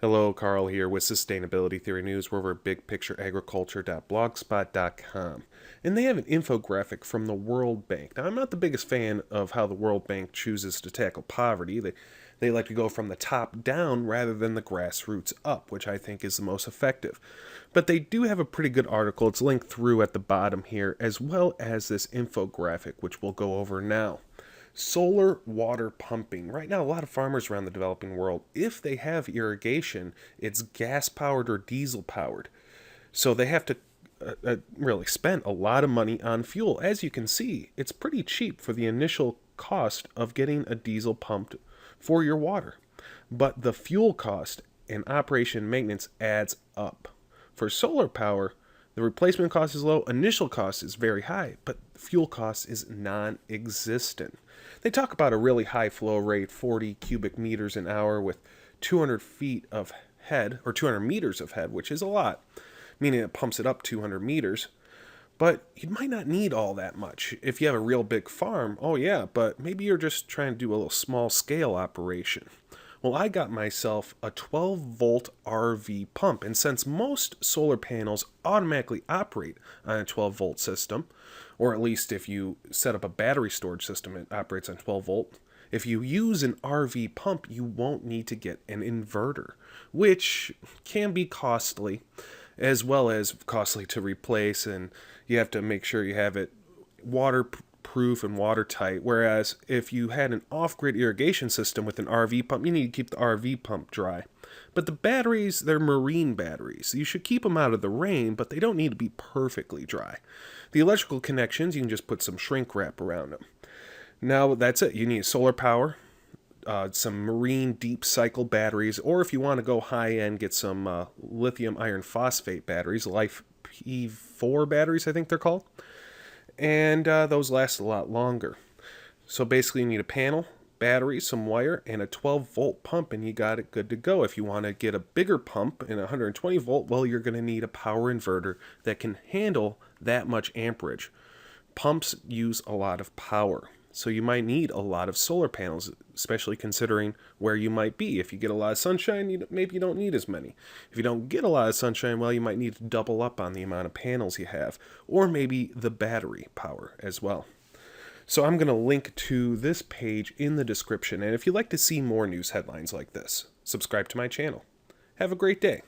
Hello, Carl here with Sustainability Theory News. We're over at bigpictureagriculture.blogspot.com. And they have an infographic from the World Bank. Now, I'm not the biggest fan of how the World Bank chooses to tackle poverty. They like to go from the top down rather than the grassroots up, which I think is the most effective. But they do have a pretty good article. It's linked through at the bottom here, as well as this infographic, which we'll go over now. Solar water pumping. Right now, a lot of farmers around the developing world, if they have irrigation, it's gas powered or diesel powered. So they have to really spend a lot of money on fuel. As you can see, it's pretty cheap for the initial cost of getting a diesel pumped for your water. But the fuel cost and operation maintenance adds up. For solar power, the replacement cost is low, initial cost is very high, but fuel cost is non-existent. They talk about a really high flow rate, 40 cubic meters an hour with 200 feet of head, or 200 meters of head, which is a lot, meaning it pumps it up 200 meters. But you might not need all that much. If you have a real big farm, oh yeah, but maybe you're just trying to do a little small scale operation. Well, I got myself a 12-volt RV pump, and since most solar panels automatically operate on a 12-volt system, or at least if you set up a battery storage system, it operates on 12-volt. If you use an RV pump, you won't need to get an inverter, which can be costly, as well as costly to replace, and you have to make sure you have it waterproof and watertight. Whereas if you had an off-grid irrigation system with an RV pump, you need to keep the RV pump dry. But the batteries, they're marine batteries. You should keep them out of the rain, but they don't need to be perfectly dry. The electrical connections, you can just put some shrink wrap around them. Now that's it. You need solar power, some marine deep cycle batteries, or if you want to go high end, get some lithium iron phosphate batteries, Life P4 batteries, I think they're called. And those last a lot longer. So basically you need a panel, battery, some wire, and a 12-volt pump, and you got it good to go. If you want to get a bigger pump in 120 volt, well, you're going to need a power inverter that can handle that much amperage. Pumps use a lot of power, so you might need a lot of solar panels, especially considering where you might be. If you get a lot of sunshine, maybe you don't need as many. If you don't get a lot of sunshine, well, you might need to double up on the amount of panels you have, or maybe the battery power as well. So I'm going to link to this page in the description, and if you'd like to see more news headlines like this, subscribe to my channel. Have a great day.